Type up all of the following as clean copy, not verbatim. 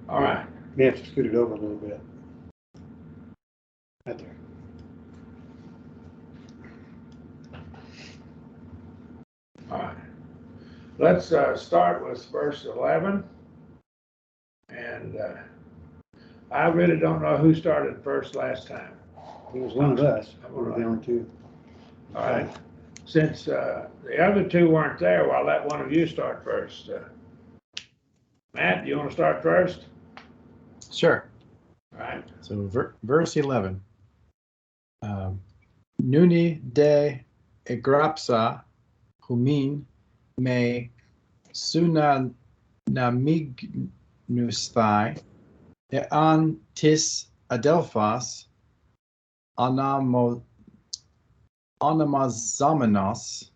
All right. You have to scoot it over a little bit. Right there. All right. Let's start with verse 11. And I really don't know who started first last time. It was one of us. We were the only two. All right. Since the other two weren't there, well, I'll let one of you start first. Matt, do you want to start first? Sure. All right. So verse 11. Nuni de egrapsa humin me sunanamignusthai ean tis adelphos onamazamenos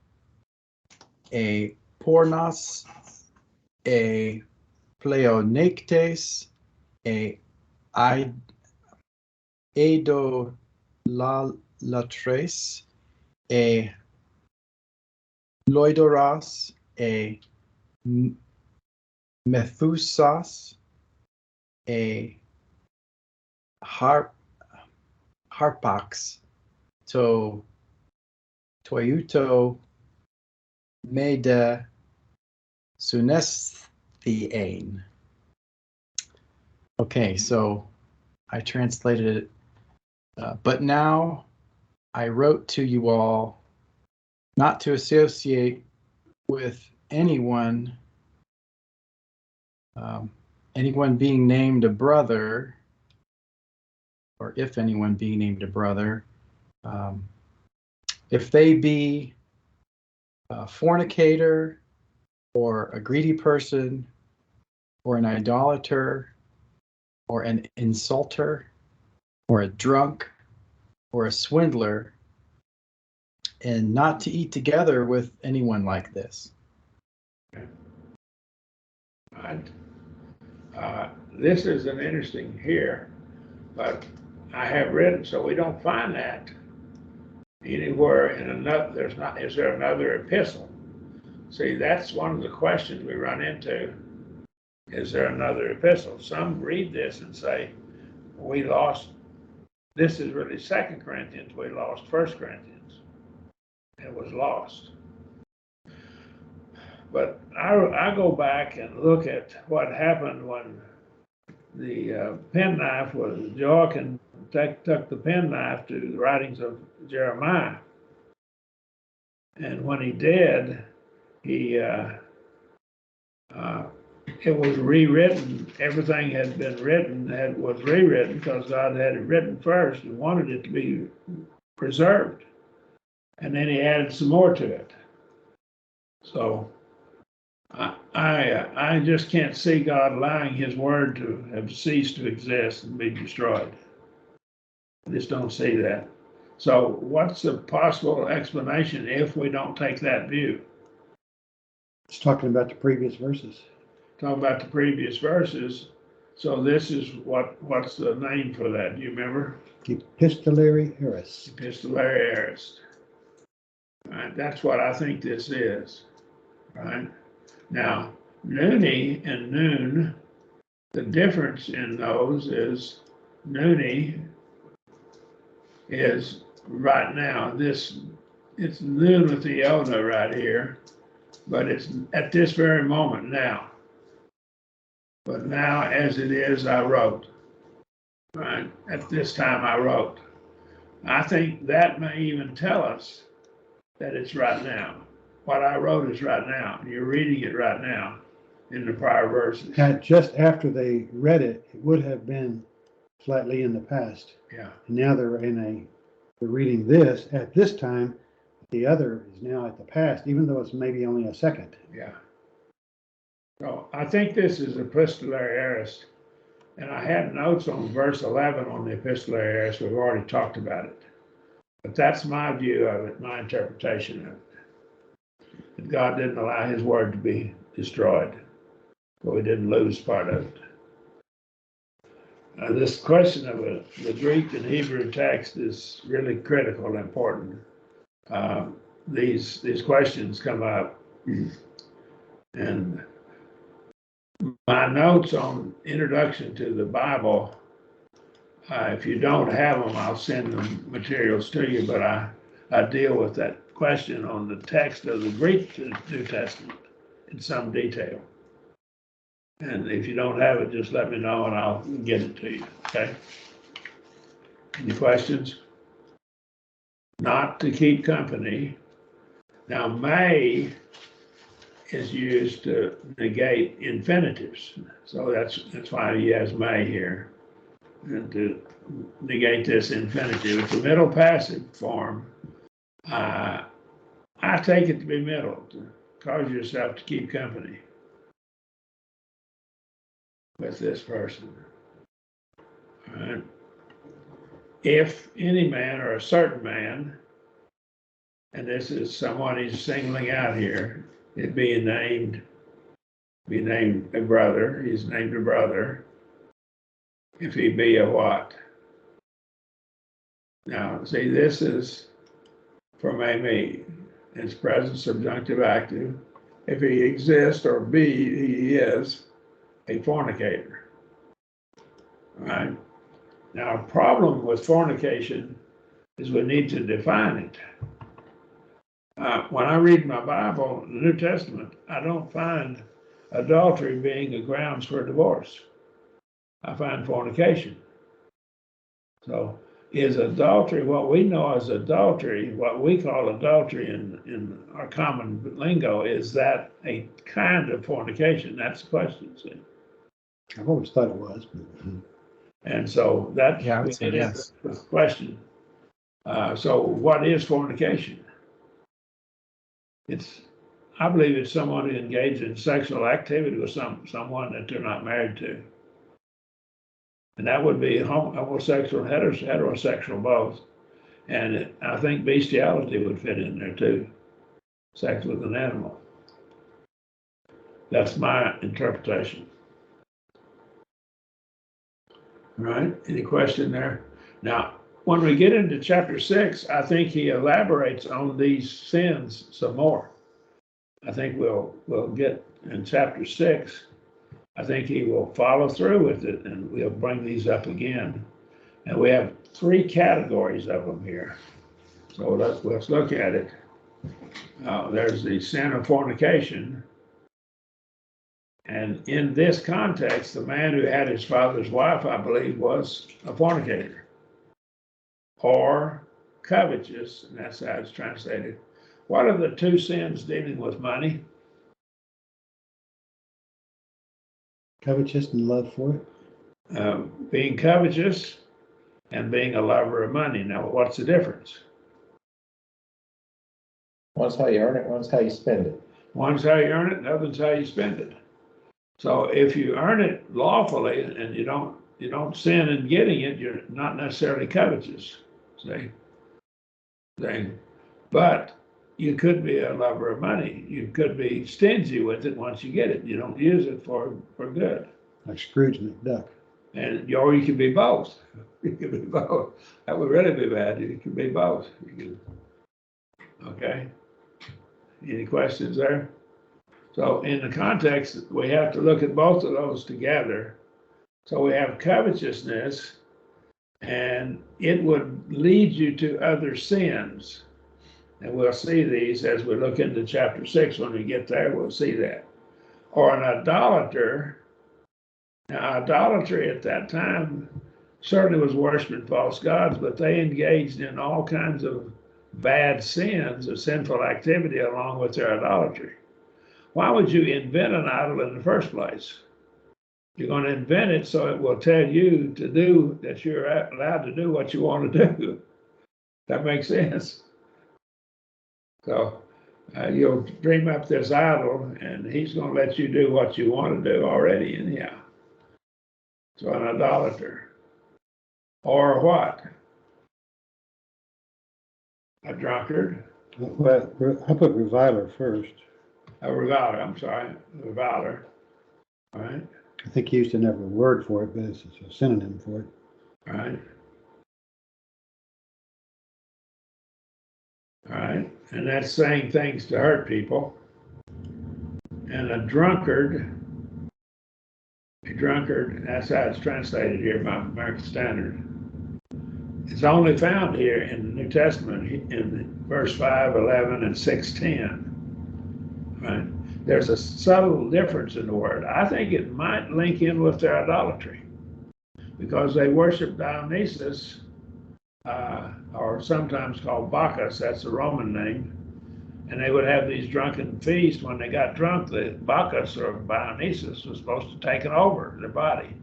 e pornos e pleonectes e idolatres e loidoras e methusas e harpax toiuto mede sunestheane. Okay, so I translated it. But now I wrote to you all not to associate with anyone being named a brother, or if anyone being named a brother, if they be a fornicator, or a greedy person, or an idolater, or an insulter, or a drunk, or a swindler, and not to eat together with anyone like this. Right. This is an interesting here, but I have written, so we don't find that anywhere in another. There's not. Is there another epistle? See, that's one of the questions we run into. Is there another epistle? Some read this and say, we lost. This is really 2 Corinthians. We lost 1 Corinthians. It was lost. But I go back and look at what happened when the penknife was, Joachim took the penknife to the writings of Jeremiah. And when he did, it was rewritten. Everything had been written, was rewritten because God had it written first and wanted it to be preserved. And then he added some more to it. So I just can't see God allowing his word to have ceased to exist and be destroyed. I just don't see that. So what's the possible explanation if we don't take that view? It's talking about the previous verses. Talking about the previous verses. So this is what's the name for that? Do you remember? Epistolary heresy. Epistolary heresy. Right, that's what I think this is. Right. Now, Nuni and Noon, the difference in those is Nuni is right now. It's noon with the Iona right here, but it's at this very moment now. But now, as it is, I wrote. Right? At this time, I wrote. I think that may even tell us that it's right now. What I wrote is right now. You're reading it right now in the prior verses. And just after they read it, it would have been slightly in the past. Yeah. And now they're reading this at this time. The other is now at the past, even though it's maybe only a second. Yeah. So I think this is epistolary heresy. And I had notes on verse 11 on the epistolary heresy. We've already talked about it. But that's my view of it, my interpretation of it. That God didn't allow his word to be destroyed. So we didn't lose part of it. This question of the Greek and Hebrew text is really critical and important. These questions come up, and My notes on introduction to the Bible, if you don't have them, I'll send the materials to you, but I deal with that question on the text of the Greek New Testament in some detail. And if you don't have it, just let me know and I'll get it to you, okay? Any questions? Not to keep company. Now, may is used to negate infinitives. So that's why he has may here. And to negate this infinitive. It's a middle passive form. I take it to be middle, to cause yourself to keep company with this person. All right. If any man or a certain man, and this is someone he's singling out here, it be named a brother, he's named a brother. If he be a what? Now, see, this is from a me. It's present subjunctive active. If he exists or be, he is a fornicator. All right. Now, a problem with fornication is we need to define it. When I read my Bible, the New Testament, I don't find adultery being a grounds for divorce. I find fornication. So is adultery, what we know as adultery, what we call adultery in our common lingo, is that a kind of fornication? That's the question, see? I've always thought it was. But... And so that Yeah, I would say yes. The question. So what is fornication? I believe it's someone who engages in sexual activity with someone that they're not married to. And that would be homosexual, heterosexual both. And I think bestiality would fit in there too. Sex with an animal. That's my interpretation. All right, any question there? Now, when we get into chapter 6, I think he elaborates on these sins some more. I think we'll get in chapter 6, I think he will follow through with it and we'll bring these up again. And we have 3 categories of them here. So let's look at it. There's the sin of fornication. And in this context, the man who had his father's wife, I believe, was a fornicator. Or covetous, and that's how it's translated. What are the 2 sins dealing with money? Covetous and love for it? Being covetous and being a lover of money. Now, what's the difference? One's how you earn it, one's how you spend it. One's how you earn it, the other's how you spend it. So if you earn it lawfully and you don't sin in getting it, you're not necessarily covetous. See? But you could be a lover of money. You could be stingy with it once you get it. You don't use it for good. Like Scrooge McDuck. Or you could be both. You could be both. That would really be bad. You could be both. Okay. Any questions there? So in the context, we have to look at both of those together. So we have covetousness, and it would lead you to other sins. And we'll see these as we look into chapter 6. When we get there, we'll see that. Or an idolater. Now, idolatry at that time certainly was worshiping false gods, but they engaged in all kinds of bad sins of sinful activity along with their idolatry. Why would you invent an idol in the first place? You're going to invent it so it will tell you to do that you're allowed to do what you want to do. That makes sense. So you'll dream up this idol and he's going to let you do what you want to do already anyhow. So an idolater. Or what? A drunkard. Well, I put reviler first. A reviler, I'm sorry, a reviler. All right. I think he used to never a word for it, but it's a synonym for it. All right. All right. And that's saying things to hurt people. And a drunkard a drunkard, and that's how it's translated here by American Standard. It's only found here in the New Testament in verse 5, 11, and 6:10. Right? There's a subtle difference in the word. I think it might link in with their idolatry because they worship Dionysus, or sometimes called Bacchus, that's the Roman name, and they would have these drunken feasts. When they got drunk, the Bacchus or Dionysus was supposed to take it over their body,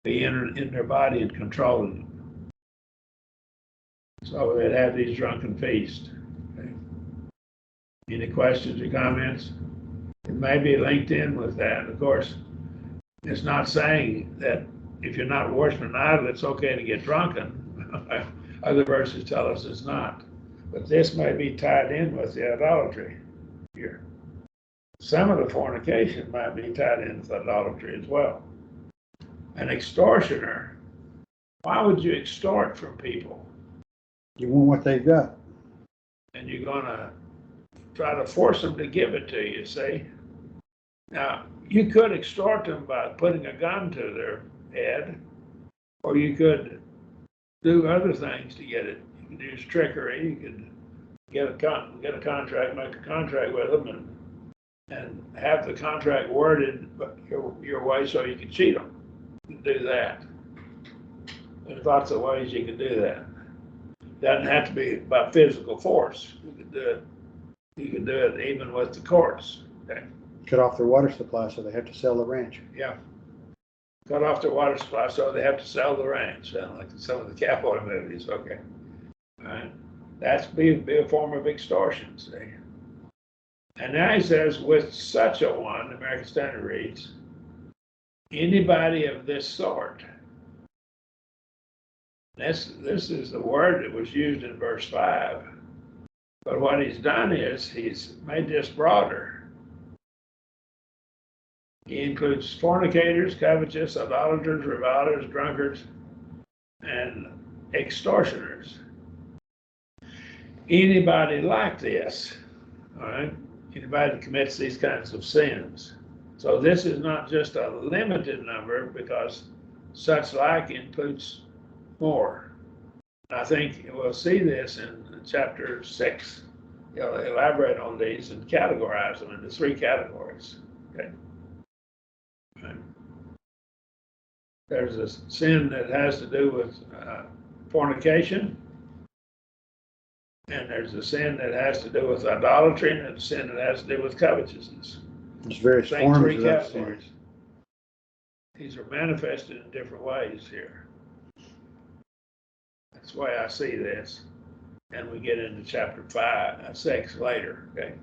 be in their body and control them. So they'd have these drunken feasts. Okay. Any questions or comments? It may be linked in with that. Of course, it's not saying that if you're not worshiping an idol, it's okay to get drunken. Other verses tell us it's not. But this may be tied in with the idolatry here. Some of the fornication might be tied in with idolatry as well. An extortioner, why would you extort from people? You want what they've got. And you're going to try to force them to give it to you, see? Now, you could extort them by putting a gun to their head, or you could do other things to get it. You could use trickery. You could get a contract, make a contract with them, and have the contract worded your way so you can cheat them. You can do that. There's lots of ways you can do that. Doesn't have to be by physical force. You can do it. You can do it even with the courts. Okay. Cut off their water supply so they have to sell the ranch. Yeah. Cut off their water supply so they have to sell the ranch, like in some of the cowboy movies. Okay. All right. That's be a form of extortion, see. And now he says, with such a one, the American Standard reads, anybody of this sort. This is the word that was used in verse 5. But what he's done is he's made this broader. He includes fornicators, covetous, idolaters, revilers, drunkards, and extortioners. Anybody like this, all right? Anybody that commits these kinds of sins. So this is not just a limited number because such like includes more. I think we'll see this in chapter 6. He'll elaborate on these and categorize them into 3 categories. Okay. Right. There's a sin that has to do with fornication, and there's a sin that has to do with idolatry, and there's a sin that has to do with covetousness. There's various Same forms 3 of that categories. sin. These are manifested in different ways here. That's the way I see this. And we get into chapter 6 later, okay?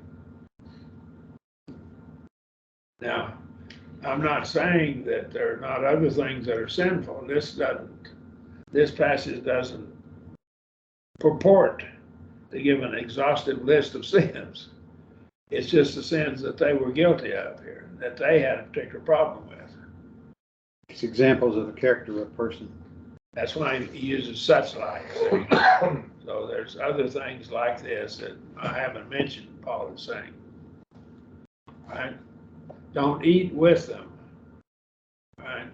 Now, I'm not saying that there are not other things that are sinful. This passage doesn't purport to give an exhaustive list of sins. It's just the sins that they were guilty of here, that they had a particular problem with. It's examples of the character of a person. That's why he uses such like. So there's other things like this that I haven't mentioned, Paul is saying. Right? Don't eat with them. Right?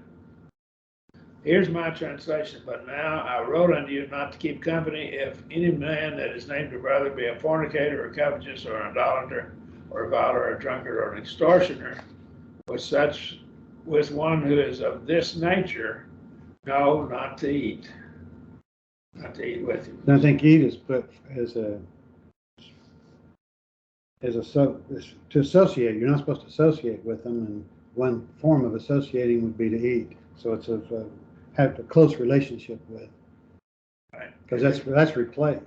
Here's my translation. But now I wrote unto you not to keep company if any man that is named a brother be a fornicator or covetous or an idolater or a reviler or a drunkard or an extortioner, with one who is of this nature, no, not to eat. Not to eat with him. I think eat is put as to associate. You're not supposed to associate with them, and one form of associating would be to eat. So it's have a close relationship with. Right. Because that's replaced.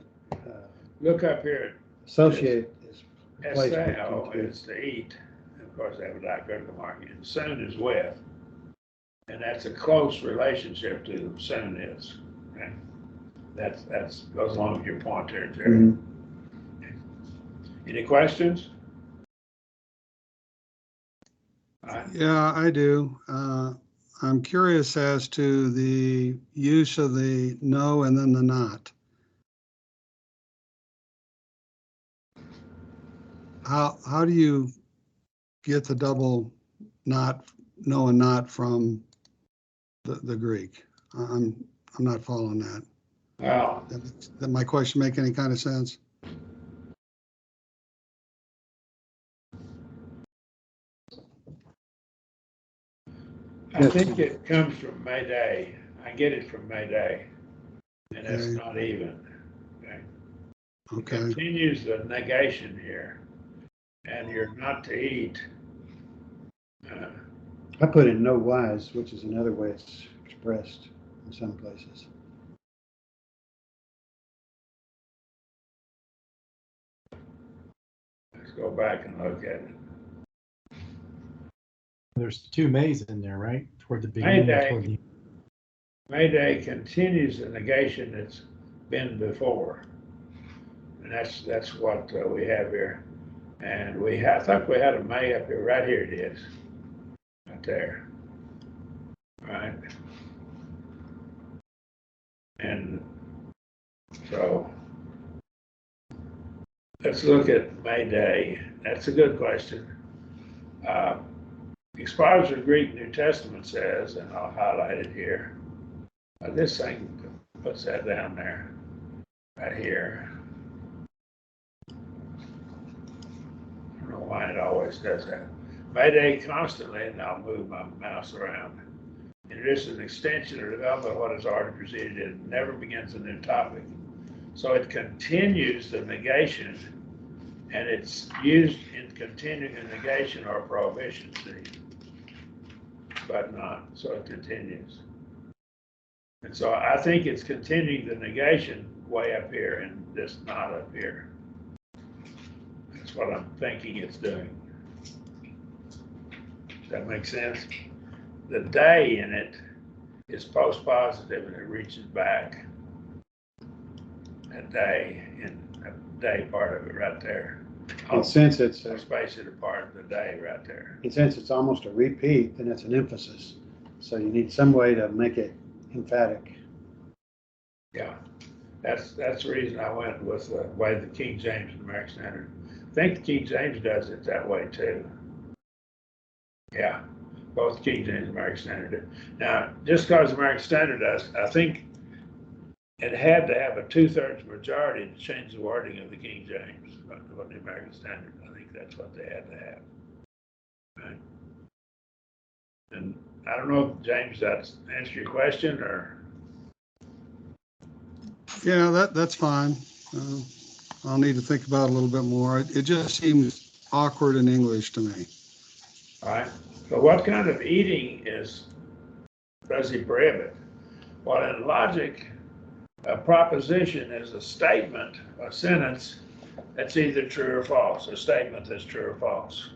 Look up here. Associate is replaced. Esteo is to eat. Of course, that would not go to the market. And soon is with. And that's a close relationship to soon is. Okay? That's goes along with your point there, Jerry. Mm-hmm. Okay. Any questions? Yeah, I do. I'm curious as to the use of the no and then the not. How do you get the double not, no and not from the Greek. I'm not following that. Well, That my question make any kind of sense? I think it comes from Mayday. I get it from Mayday, and it's Okay. not even. Okay. It Okay. continues the negation here, and you're not to eat. I put in no wise, which is another way it's expressed in some places. Let's go back and look at it. There's two mays in there, right? Toward the beginning and toward the. Mayday continues the negation that's been before. And that's what we have here. And I thought we had a May up here. Right here it is. Right there. Right. And so let's look at Mayday. That's a good question. Expositor Greek New Testament says, and I'll highlight it here. This thing puts that down there, right here. I don't know why it always does that. Mayday constantly, and I'll move my mouse around. Introduces an extension or development of what is already preceded. It never begins a new topic. So it continues the negation, and it's used in continuing the negation or prohibition, see, but not. So it continues. And so I think it's continuing the negation way up here and this not up here. That's what I'm thinking it's doing. Does that make sense? The day in it is post-positive and it reaches back. A day in a day part of it right there. And since it's That's basically part of the day right there. and since it's almost a repeat, then it's an emphasis. So you need some way to make it emphatic. Yeah, that's the reason I went with the way the King James and American Standard. I think the King James does it that way too. Yeah, both King James and American Standard do. Now, just because American Standard does, I think it had to have a 2/3 majority to change the wording of the King James, but the American Standard, I think that's what they had to have. Right? And I don't know if James, that's answer your question or. Yeah, that's fine. I'll need to think about it a little bit more. It just seems awkward in English to me. All right. So what kind of eating does he prohibit? Well, in logic, a proposition is a statement, a sentence that's either true or false, a statement that's true or false.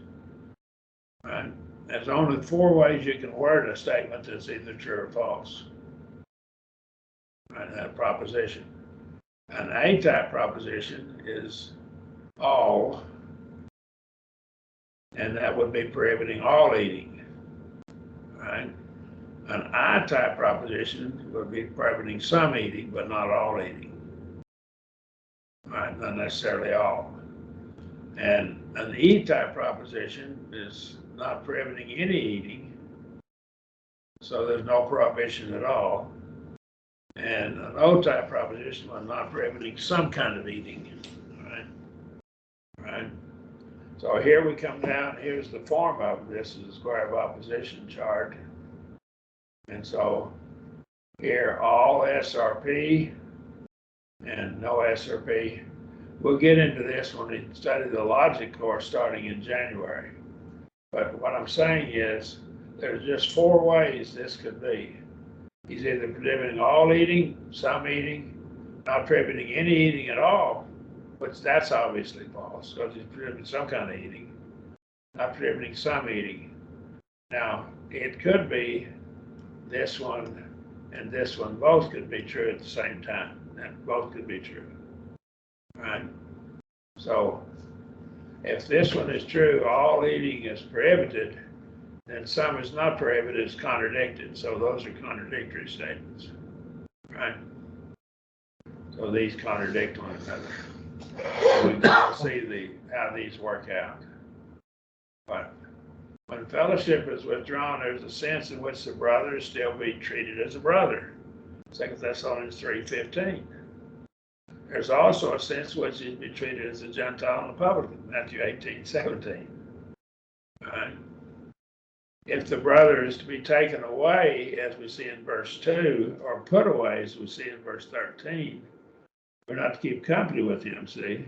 Right? There's only 4 ways you can word a statement that's either true or false. Right? That proposition. An A-type proposition is all, and that would be prohibiting all eating. Right? An I-type proposition would be prohibiting some eating, but not all eating. Right? Not necessarily all. And an E-type proposition is not prohibiting any eating, so there's no prohibition at all. And an O-type proposition was not prohibiting some kind of eating. Right? Right? So here we come down, here's the form of this is the square of opposition chart. And so here, all SRP and no SRP. We'll get into this when we study the logic course starting in January. But what I'm saying is there's just 4 ways this could be. He's either prohibiting all eating, some eating, not prohibiting any eating at all, which that's obviously false because he's prohibiting some kind of eating, not prohibiting some eating. Now, it could be this one and this one both could be true at the same time. That both could be true, right? So if this one is true, all eating is prohibited, then some is not prohibited, is contradicted. So those are contradictory statements, right? So these contradict one another. So we can see how these work out. But When fellowship is withdrawn, there's a sense in which the brother is still being treated as a brother. 2 Thessalonians 3:15. There's also a sense in which he's been treated as a Gentile and a publican, Matthew 18:17. Right? If the brother is to be taken away, as we see in verse 2, or put away, as we see in verse 13, we're not to keep company with him, see?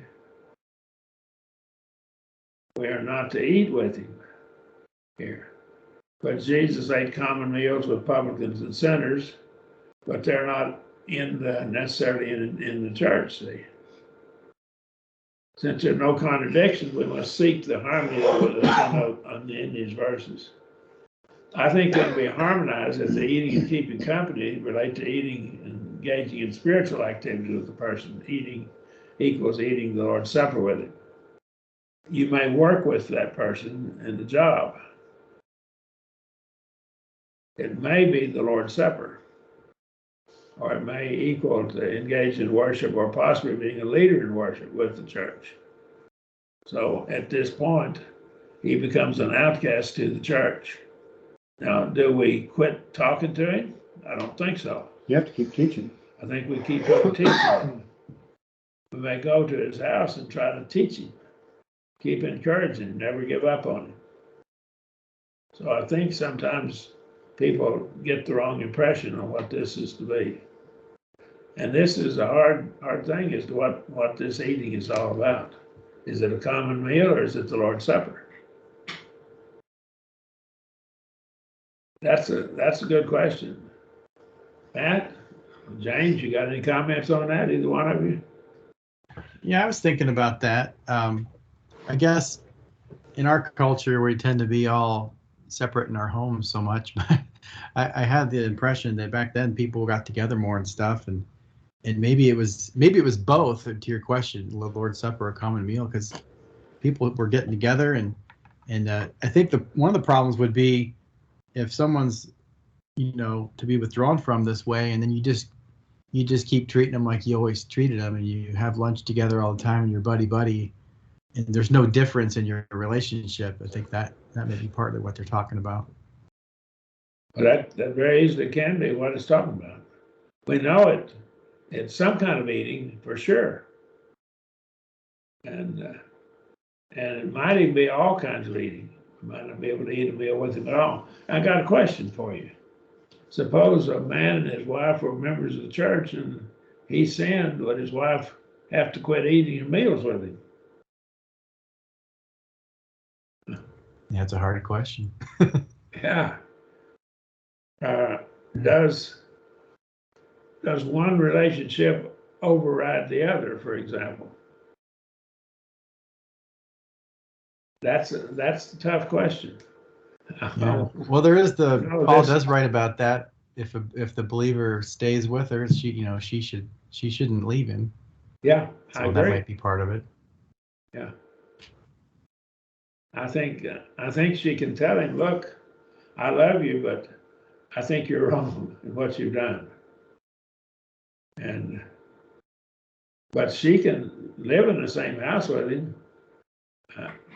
We are not to eat with him here. But Jesus ate common meals with publicans and sinners, but they're not necessarily in the church, see? Since there are no contradictions, we must seek the harmony in these verses. I think they'll be harmonized as the eating and keeping company relate to eating and engaging in spiritual activity with the person. Eating equals eating the Lord's Supper with him. You may work with that person in the job. It may be the Lord's Supper, or it may equal to engage in worship, or possibly being a leader in worship with the church. So at this point, he becomes an outcast to the church. Now, do we quit talking to him? I don't think so. You have to keep teaching. I think we keep on teaching him. We may go to his house and try to teach him, keep encouraging him, never give up on him. So I think sometimes people get the wrong impression on what this is to be. And this is a hard thing as to what this eating is all about. Is it a common meal or is it the Lord's Supper? That's a good question. Matt, James, you got any comments on that? Either one of you? Yeah, I was thinking about that. I guess in our culture, we tend to be all separate in our homes so much. But I had the impression that back then people got together more and stuff, and maybe it was both. To your question, the Lord's Supper, a common meal, because people were getting together, and I think one of the problems would be if someone's, to be withdrawn from this way, and then you just keep treating them like you always treated them, and you have lunch together all the time, and you're buddy, and there's no difference in your relationship. I think that may be partly what they're talking about. Well, that very easily can be what it's talking about. We know it's some kind of eating for sure, and it might even be all kinds of eating. You might not be able to eat a meal with him at all. I got a question for you. Suppose a man and his wife were members of the church and he sinned, would his wife have to quit eating meals with him? Yeah, it's a hard question. Yeah. Does one relationship override the other, for example? That's the tough question. Yeah. Well, there is Paul does write about that. If the believer stays with her, she shouldn't leave him. Yeah, so I agree. That might be part of it. Yeah. I think she can tell him, look, I love you, but I think you're wrong in what you've done. But she can live in the same house with him.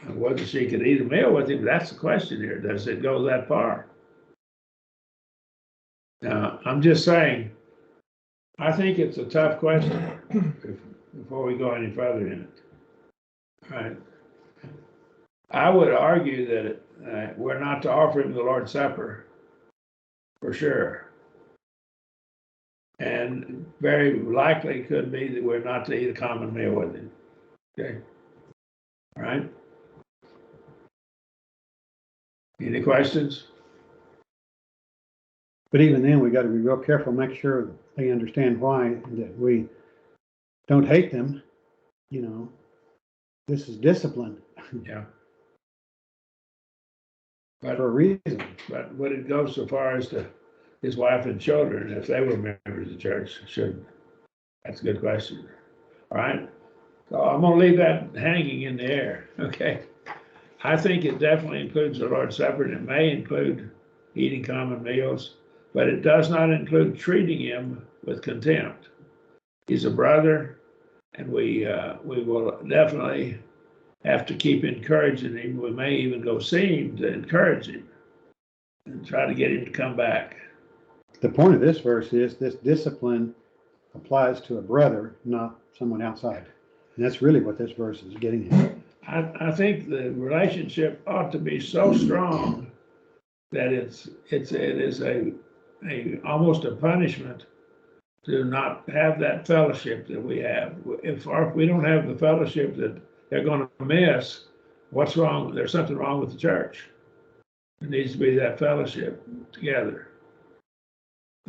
Whether she could eat a meal with him, that's the question here. Does it go that far? Now, I'm just saying, I think it's a tough question before we go any further in it. All right. I would argue that we're not to offer him the Lord's Supper, for sure. And very likely could be that we're not to eat a common meal with him. Okay. All right. Any questions? But even then, we got to be real careful, make sure they understand why, and that we don't hate them. This is discipline. Yeah. For a reason. But would it go so far as to his wife and children, if they were members of the church? Shouldn't? That's a good question. All right. So I'm going to leave that hanging in the air. Okay. I think it definitely includes the Lord's Supper, and it may include eating common meals, but it does not include treating him with contempt. He's a brother, and we will definitely have to keep encouraging him. We may even go see him to encourage him and try to get him to come back. The point of this verse is this discipline applies to a brother, not someone outside. And that's really what this verse is getting at. I think the relationship ought to be so strong that it is a almost a punishment to not have that fellowship that we have. If we don't have the fellowship that they're going to miss, what's wrong? There's something wrong with the church. There needs to be that fellowship together.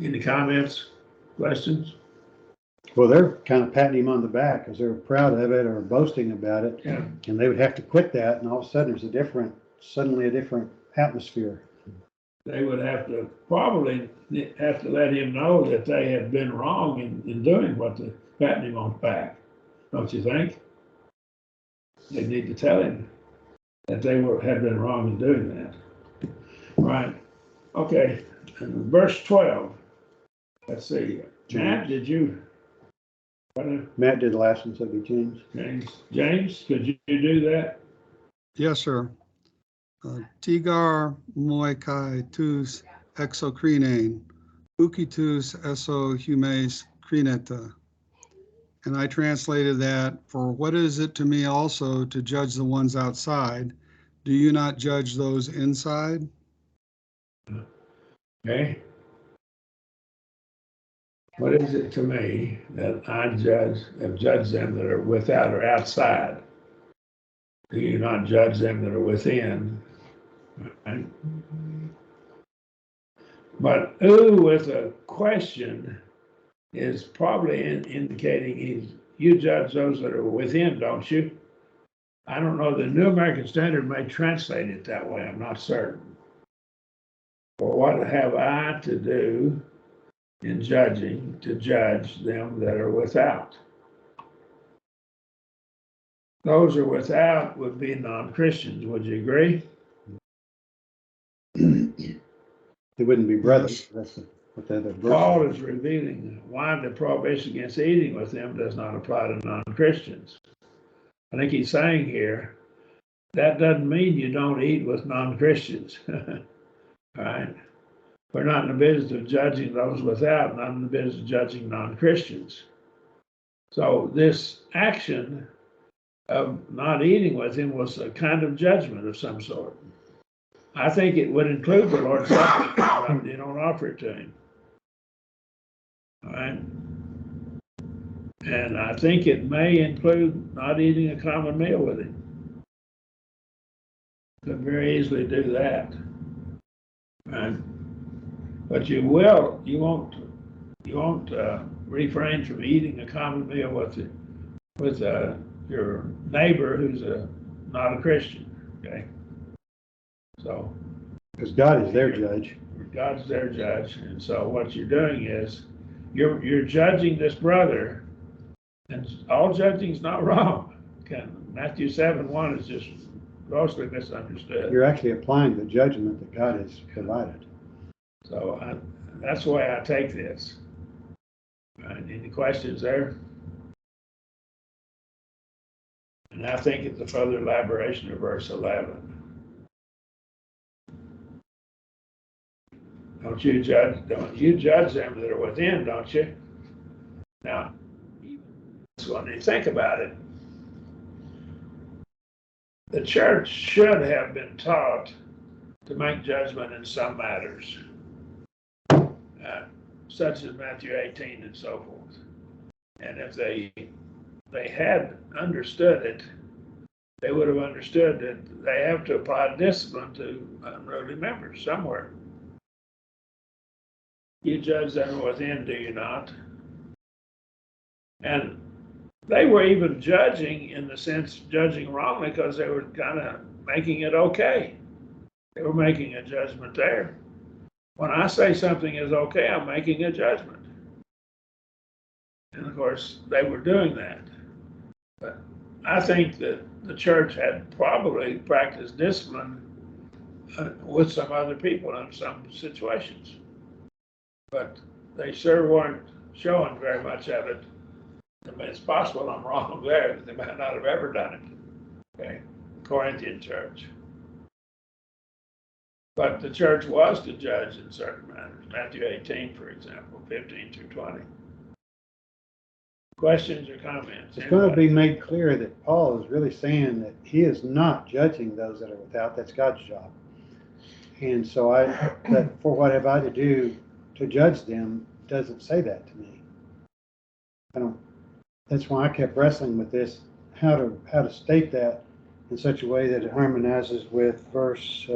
Any comments, questions? Well, they're kind of patting him on the back because they're proud of it or boasting about it. Yeah. And they would have to quit that, and all of a sudden there's suddenly a different atmosphere. They would have to probably have to let him know that they had been wrong in doing what they're patting him on the back. Don't you think? They need to tell him that they had been wrong in doing that. Right. Okay. And verse 12. Let's see. Matt, did you? Matt did the last one, so it'd be James. James, could you do that? Yes, sir. Tigar moi kai tus exocrine, ukitus eso humes crineta. And I translated that, for what is it to me also to judge the ones outside? Do you not judge those inside? Okay. What is it to me that I have judged them that are without or outside? Do you not judge them that are within? Right? But with a question is probably indicating you judge those that are within, don't you? I don't know. The New American Standard may translate it that way. I'm not certain. For what have I to do in judging to judge them that are without? Those who are without would be non-Christians. Would you agree? They wouldn't be brothers. That's what the other verse Paul is. is revealing why the prohibition against eating with them does not apply to non-Christians. I think he's saying here, that doesn't mean you don't eat with non-Christians. Right? We're not in the business of judging those without, not in the business of judging non-Christians. So this action of not eating with him was a kind of judgment of some sort. I think it would include the Lord's Supper, but you don't offer it to him. All right? And I think it may include not eating a common meal with him. Could very easily do that. Right? But you won't refrain from eating a common meal with your neighbor who's not a Christian. Okay, so Because God is their judge. God's their judge, and so what you're doing is you're judging this brother, and all judging is not wrong. Okay. Matthew 7:1 is just grossly misunderstood. You're actually applying the judgment that God has provided. So that's the way I take this. Any questions there? And I think it's a further elaboration of verse 11. Don't you judge them that are within, don't you? Now, when you think about it, the church should have been taught to make judgment in some matters, such as Matthew 18 and so forth. And if they had understood it, they would have understood that they have to apply discipline to unruly members somewhere. You judge them within, do you not? And they were even judging, in the sense, judging wrongly, because they were kind of making it okay. They were making a judgment there. When I say something is okay, I'm making a judgment. And of course, they were doing that. But I think that the church had probably practiced discipline with some other people in some situations. But they sure weren't showing very much of it. I mean, it's possible I'm wrong there, that they might not have ever done it. Okay, Corinthian church. But the church was to judge in certain matters. Matthew 18, for example, 15 through 20. Questions or comments? It's going to be made clear that Paul is really saying that he is not judging those that are without. That's God's job. And so that for what have I to do to judge them doesn't say that to me. That's why I kept wrestling with this, how to state that in such a way that it harmonizes with verse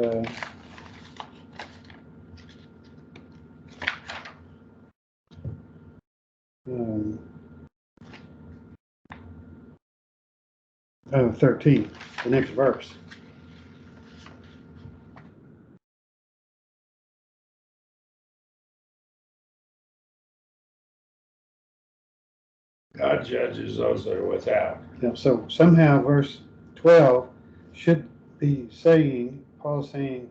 13, the next verse. God judges those that are without. Yeah, so somehow verse 12 should be saying, Paul's saying,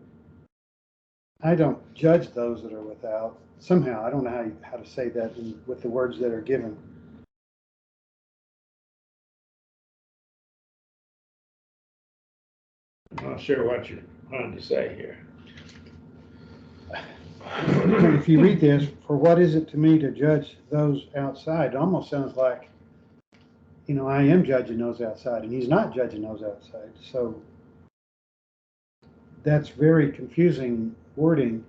I don't judge those that are without. Somehow, I don't know how to say that with the words that are given. I'm not sure what you're trying to say here. If you read this, for what is it to me to judge those outside? It almost sounds like, I am judging those outside, and he's not judging those outside. So that's very confusing wording.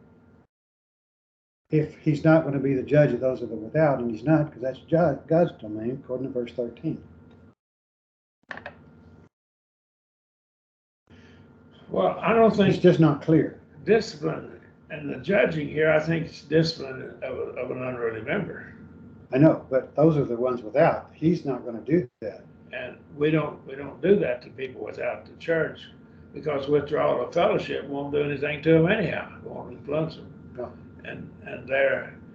If he's not going to be the judge of those that are without, and he's not, because that's God's domain, according to verse 13. Well, I don't think It's just not clear. discipline and the judging here, I think it's discipline of an unruly member. I know, but those are the ones without. He's not going to do that. And we don't do that to people without the church, because withdrawal of fellowship won't do anything to them anyhow. It won't influence them. No. And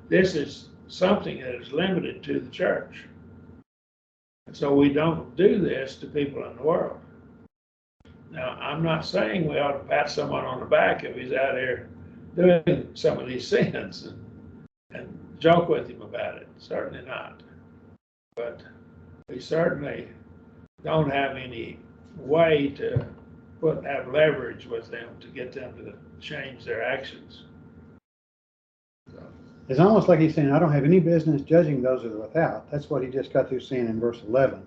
this is something that is limited to the church. And so we don't do this to people in the world. Now, I'm not saying we ought to pat someone on the back if he's out here doing some of these sins and joke with him about it. Certainly not. But we certainly don't have any way to have leverage with them to get them to change their actions. So. It's almost like he's saying, I don't have any business judging those that are without. That's what he just got through saying in verse 11.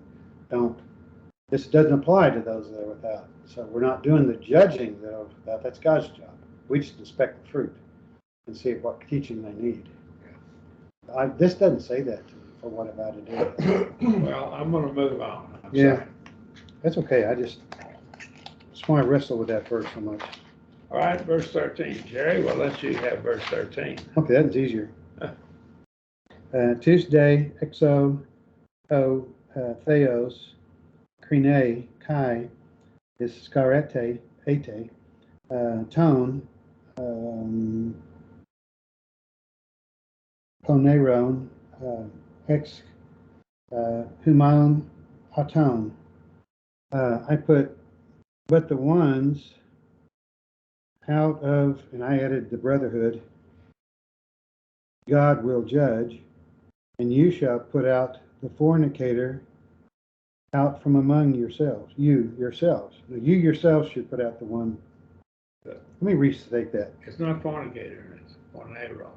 This doesn't apply to those that are without. So we're not doing the judging that are without. That's God's job. We just inspect the fruit and see what teaching they need. This doesn't say that to me for what about to do. Well, I'm going to move on. I'm Yeah. sorry. That's okay. That's why I wrestle with that verse so much. All right, verse 13. Jerry, we'll let you have verse 13. Okay, that's easier. Tuesday, exo, theos, krine, kai, is skarete, ete, tone, poneron, ex, human, aton. I put, but the ones out of, and I added the brotherhood, God will judge, and you shall put out the fornicator out from among yourselves. You yourselves. You yourselves should put out the one. Let me restate that. It's not fornicator, it's fornero.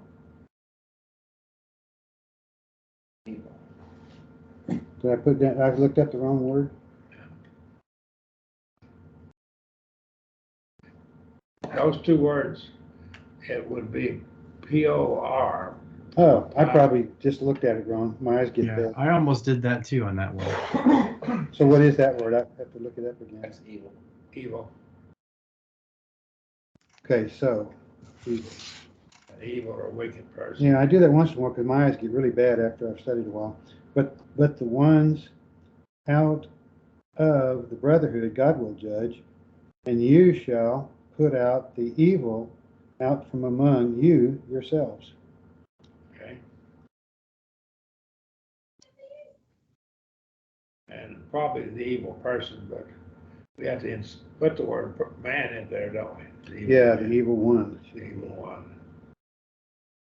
Did I put that? I looked up the wrong word. Those two words, it would be P-O-R. Oh, I probably just looked at it wrong. My eyes get Yeah, big. I almost did that too on that one. So what is that word? I have to look it up again. That's evil. Evil. Okay, so An evil or wicked person. yeah, I do that once in a while because my eyes get really bad after I've studied a while. But the ones out of the brotherhood God will judge, and you shall put out the evil out from among you yourselves. Okay. And probably the evil person, but we have to put the word man in there, don't we? The evil one. The evil one.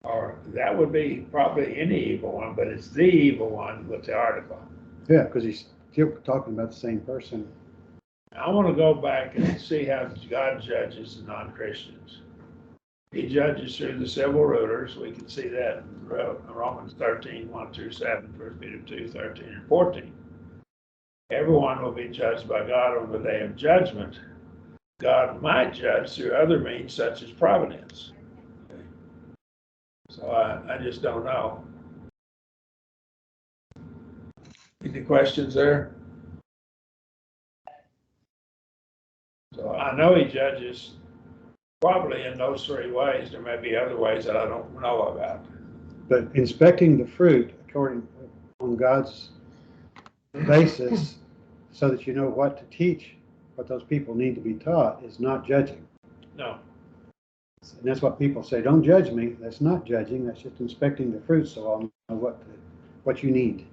Or that would be probably any evil one, but it's the evil one with the article. Yeah, because he's still talking about the same person. I want to go back and see how God judges the non-Christians. He judges through the civil rulers. We can see that in Romans 13, 1 through 7, 1 Peter 2, 13 and 14. Everyone will be judged by God on the day of judgment. God might judge through other means such as providence. So I just don't know. Any questions there? So I know he judges probably in those three ways. There may be other ways that I don't know about. But inspecting the fruit according on God's basis so that you know what to teach, what those people need to be taught, is not judging. No. And that's what people say, don't judge me. That's not judging. That's just inspecting the fruit so I'll know what you need.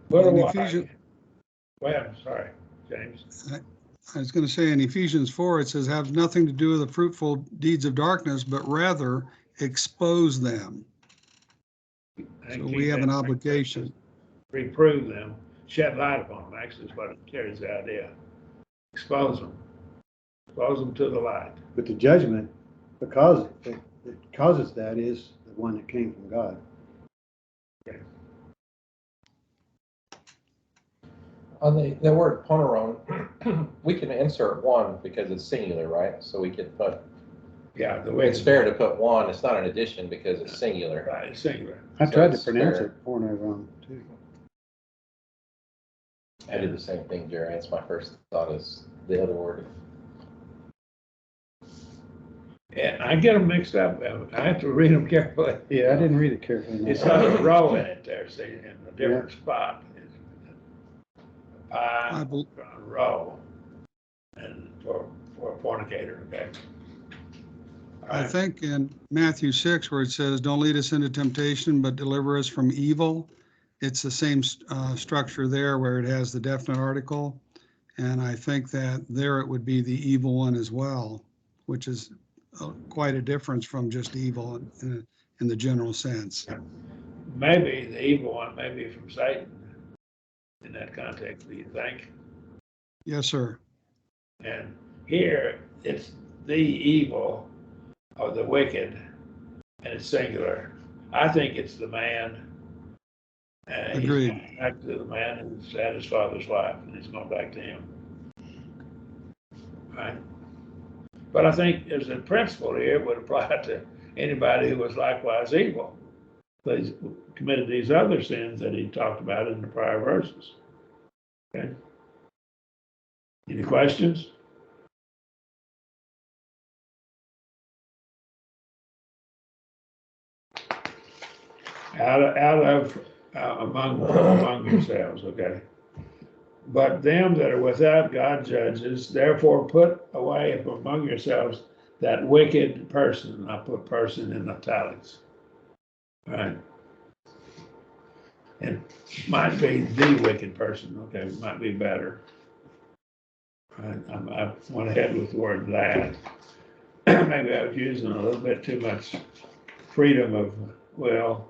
But In why? Ephesians, Well, sorry, James. I was going to say in Ephesians 4, it says, have nothing to do with the fruitful deeds of darkness, but rather expose them. So we have an obligation. Reprove them, shed light upon them, actually is what it carries the idea. Expose them to the light. But the judgment, because it causes that, is the one that came from God. Okay. On the word poneron, we can insert one because it's singular, right? So we could put, Yeah, the way it's fair to put one. It's not an addition because it's singular. Right, singular. I So tried to it's pronounce fair. it porno wrong too. I did the same thing, Jerry. That's my first thought is the other word. And I get them mixed up. I have to read them carefully. Yeah, I didn't read it carefully. It's got a row in it there, see, in a different spot. It's a pie, a row, and for a fornicator, okay? All I right. think in Matthew 6, where it says, don't lead us into temptation, but deliver us from evil, it's the same structure there where it has the definite article. And I think that there it would be the evil one as well, which is quite a difference from just evil in the general sense. Maybe the evil one may be from Satan in that context, do you think? Yes, sir. And here, it's the evil or the wicked, and it's singular. I think it's the man. Agreed. He's going back to the man who's had his father's wife, and he's going back to him. Right? But I think as a principle here, it would apply to anybody who was likewise evil. They committed these other sins that he talked about in the prior verses. Okay? Any questions? Out of among yourselves, okay? But them that are without God judges, therefore put away from among yourselves that wicked person. I put person in italics. All right. It might be the wicked person, okay, might be better. I went ahead with the word that. Maybe I was using a little bit too much freedom of will.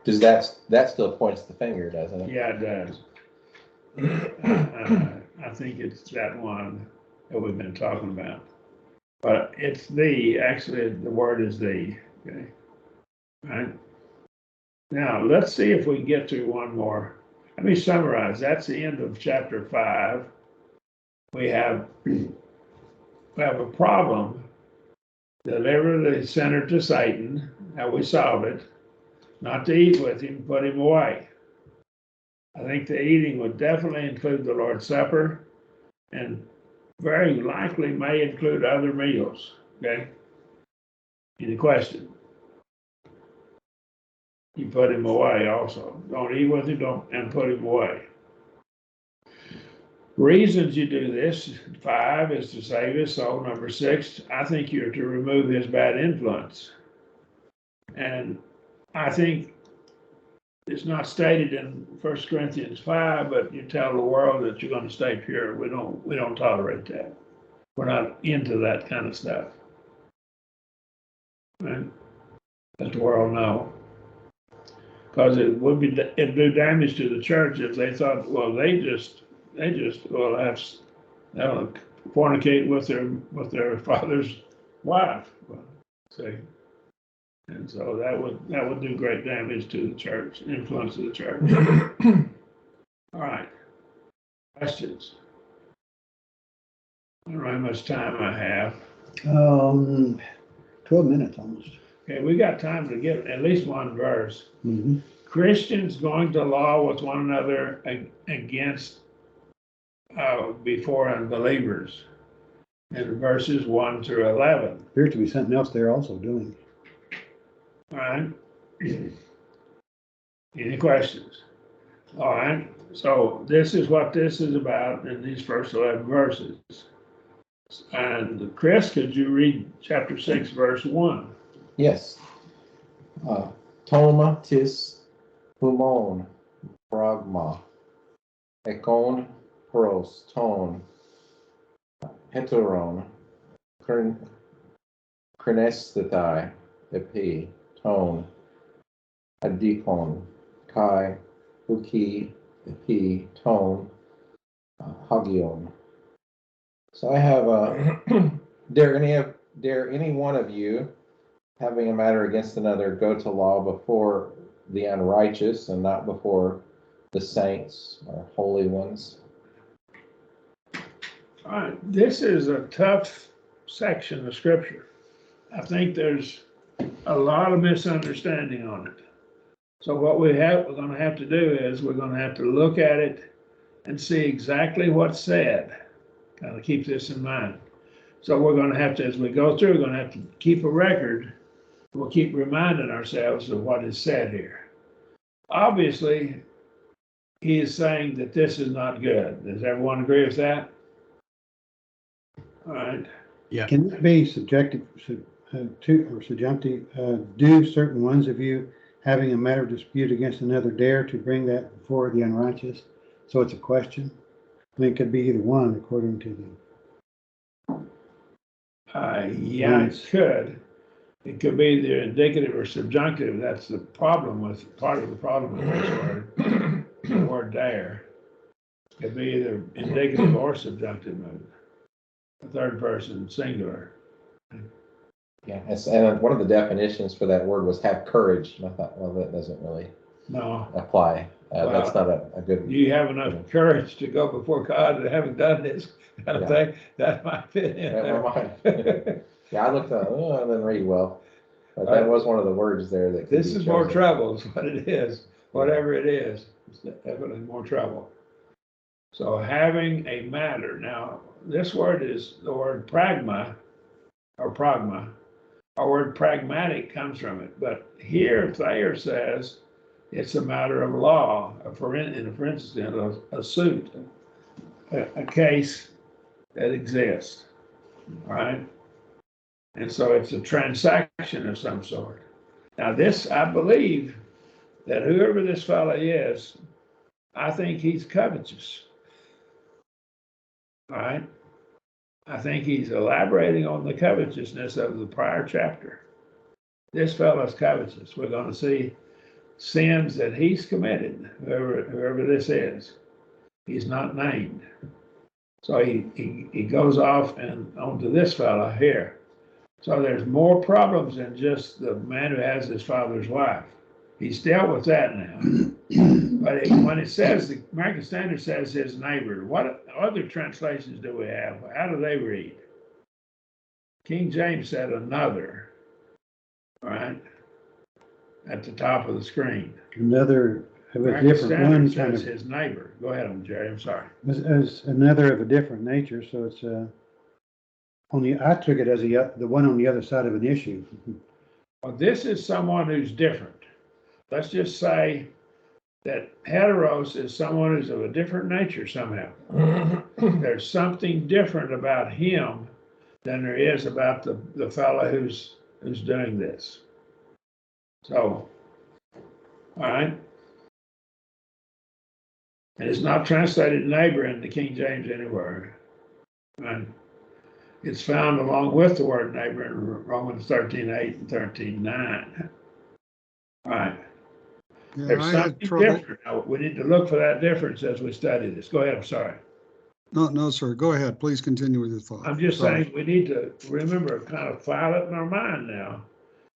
Does that still points the finger, doesn't it? Yeah, it does. I think it's that one that we've been talking about. But it's actually the word is the, okay? All right. Now, let's see if we can get to one more. Let me summarize. That's the end of chapter 5. We have a problem. Deliver the sinner to Satan. How we solve it. Not to eat with him, put him away. I think the eating would definitely include the Lord's Supper and very likely may include other meals. Okay? Any question? You put him away also. Don't eat with him, and put him away. Reasons you do this, 5 is to save his soul. Number 6, I think you're to remove his bad influence. And I think it's not stated in 1 Corinthians 5, but you tell the world that you're going to stay pure. We don't tolerate that. We're not into that kind of stuff. Right? Let the world know. Because it would be, it'd do damage to the church if they thought, well, well, they'll fornicate with their father's wife. Well, see, and so that would do great damage to the church, influence of the church. All right, questions? I don't know how much time I have. 12 minutes almost. Okay, we got time to get at least one verse. Mhm. Christians going to law with one another against before unbelievers in verses 1 through 11. Appears to be something else they're also doing. All right. Any questions? All right. So this is what this is about in these first 11 verses. And Chris, could you read chapter 6, verse 1? Yes. Toma tis humon pragma, ekon pros ton, heteron, chrenesthetai, epi, ton, adikon, kai, uki, epi, ton, hagion. So I have, dare any one of you, having a matter against another, go to law before the unrighteous and not before the saints or holy ones. All right. This is a tough section of scripture. I think there's a lot of misunderstanding on it. So what we're going to have to do is we're going to have to look at it and see exactly what's said. Kind of keep this in mind. So we're going to have to, as we go through, we're going to have to keep a record. We'll keep reminding ourselves of what is said here. Obviously, he is saying that this is not good. Does everyone agree with that? All right. Yeah. Can it be subjective to or subjunctive? Do certain ones of you having a matter of dispute against another dare to bring that before the unrighteous? So it's a question. I mean, it could be either one according to them. Yeah, it could. It could be either indicative or subjunctive. That's the problem with, part of the problem with this word, the word dare. It could be either indicative or subjunctive mood. A third person singular. Yeah, and one of the definitions for that word was have courage. And I thought, well, that doesn't really No. apply. That's not a good. You have enough courage to go before God and having done this kind of thing, that might fit in there. Yeah, I looked at it, I didn't read well. But that was one of the words there that could This be is more chosen. trouble is what it is. Whatever it is, it's definitely more trouble. So having a matter. Now, this word is the word pragma or pragma. Our word pragmatic comes from it. But here Thayer says it's a matter of law, for instance, a suit, a case that exists, right? And so it's a transaction of some sort. Now this, I believe that whoever this fellow is, I think he's covetous, all right? I think he's elaborating on the covetousness of the prior chapter. This fellow's covetous. We're going to see sins that he's committed, whoever this is. He's not named. So he goes off and onto this fellow here. So there's more problems than just the man who has his father's wife. He's dealt with that now. But when it says, the American Standard says his neighbor, what other translations do we have? How do they read? King James said another, all right, at the top of the screen. Another of a American different one, Standard kind says of, his neighbor. Go ahead, Jerry, I'm sorry. as another of a different nature. So it's I took it as the one on the other side of an issue. Well, this is someone who's different. Let's just say that heteros is someone who's of a different nature somehow. There's something different about him than there is about the fellow who's doing this. So, all right. And it's not translated neighbor in the King James anywhere. Right? It's found along with the word neighbor in Romans 13:8 and 13:9. All right. Yeah, There's I had something trouble. different. Now, we need to look for that difference as we study this. Go ahead, I'm sorry. No, no, sir. Go ahead. Please continue with your thought. I'm just Sorry. saying, we need to remember, kind of file it in our mind now.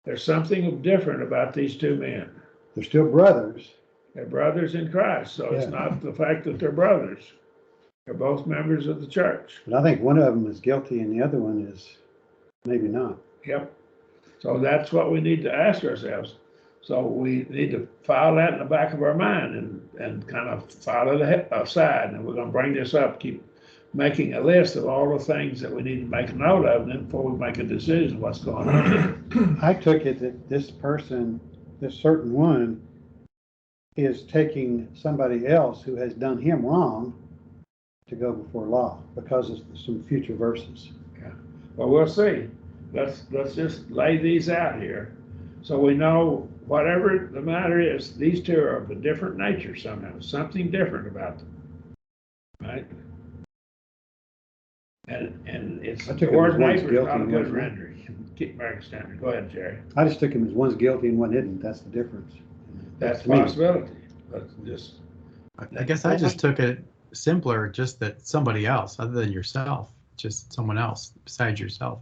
There's something different about these two men. They're still brothers. They're brothers in Christ, so it's Yeah. not the fact that they're brothers. They're both members of the church. But I think one of them is guilty and the other one is maybe not. Yep. So that's what we need to ask ourselves. So we need to file that in the back of our mind and kind of file it aside. And we're going to bring this up, keep making a list of all the things that we need to make a note of, and then before we make a decision, what's going on. I took it that this person, this certain one, is taking somebody else who has done him wrong to go before law because of some future verses. Well, we'll see. Let's just lay these out here. So we know whatever the matter is, these two are of a different nature somehow, something different about them. Right? And it's I the took it as word one's neighbor is guilty not a and good one's not. rendering. Keep American Standard. Go ahead, Jerry. I just took him as one's guilty and one isn't. That's the difference. That's a to me. possibility. But just I guess I just took it simpler, just that somebody else other than yourself, just someone else besides yourself.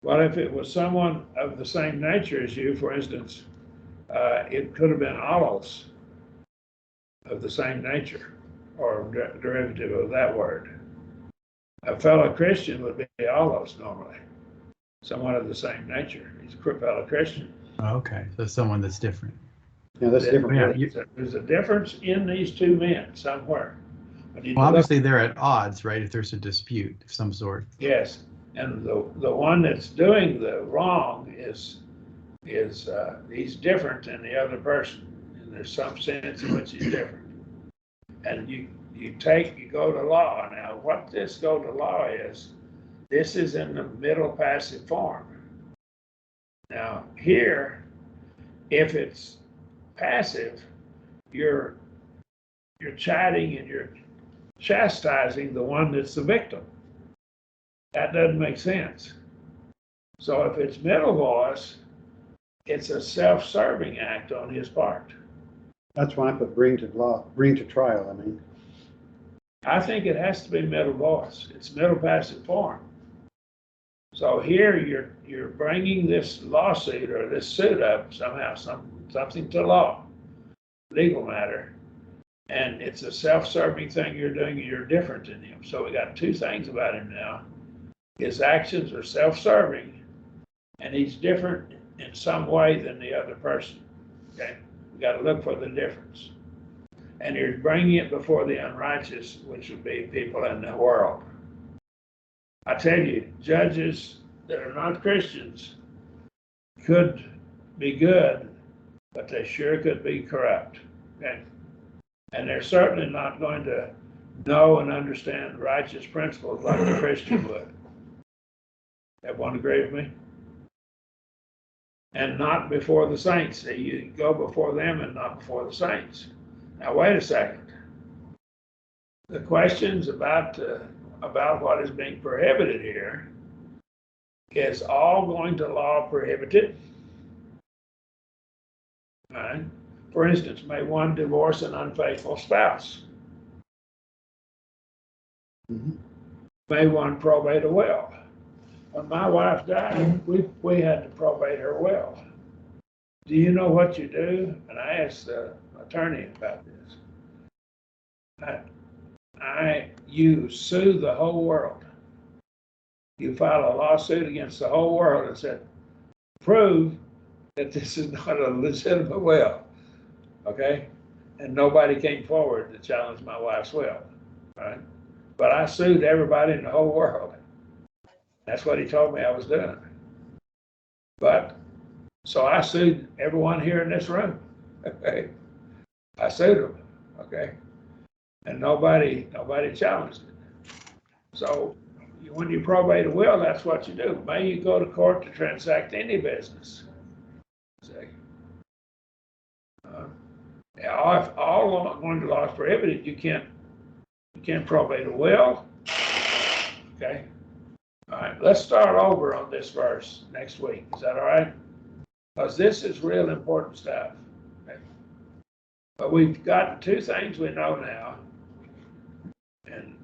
well, if it was someone of the same nature as you, for instance, it could have been allos of the same nature or derivative of that word. A fellow Christian would be allos normally, someone of the same nature. He's a fellow Christian. Oh, okay, so someone that's different. Yeah, that's different. Yeah, There's a difference in these two men somewhere. I need to Well, look- obviously they're at odds, right? If there's a dispute of some sort. Yes, and the one that's doing the wrong is he's different than the other person, and there's some sense in which he's different. And you go to law. Now, what this go to law is, this is in the middle passive form. Now, here, if it's passive, you're chiding and you're chastising the one that's the victim. That doesn't make sense. So if it's middle voice, it's a self-serving act on his part. That's why I put bring to trial, I mean. I think it has to be middle voice. It's middle passive form. So here you're bringing this lawsuit or this suit up somehow, something to law, legal matter, and it's a self-serving thing you're doing. You're different than him. So we got two things about him now. His actions are self-serving, and he's different in some way than the other person. Okay, we got to look for the difference. And you're bringing it before the unrighteous, which would be people in the world. I tell you, judges that are not Christians could be good, but they sure could be corrupt. Okay, and they're certainly not going to know and understand righteous principles like a Christian would. Everyone agree with me? And not before the saints. You go before them and not before the saints. Now, wait a second. The questions about what is being prohibited here is all going to law prohibited. All right. For instance, may one divorce an unfaithful spouse? Mm-hmm. May one probate a will? When my wife died, we had to probate her will. Do you know what you do? And I asked the attorney about this. You sue the whole world. You file a lawsuit against the whole world and said, prove that this is not a legitimate will. Okay? And nobody came forward to challenge my wife's will. Right? But I sued everybody in the whole world. That's what he told me I was doing. But, so I sued everyone here in this room. Okay? I sued them. Okay? And nobody challenged it. So when you probate a will, that's what you do. May you go to court to transact any business. See? If all going to law is prohibited, you can't probate a will. Okay? All right, let's start over on this verse next week. Is that all right? Because this is real important stuff. Okay. But we've got two things we know now. And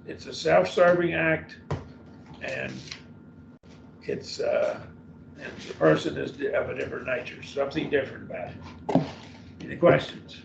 it's a self-serving act, and and the person is of a different nature, something different about it. Any questions?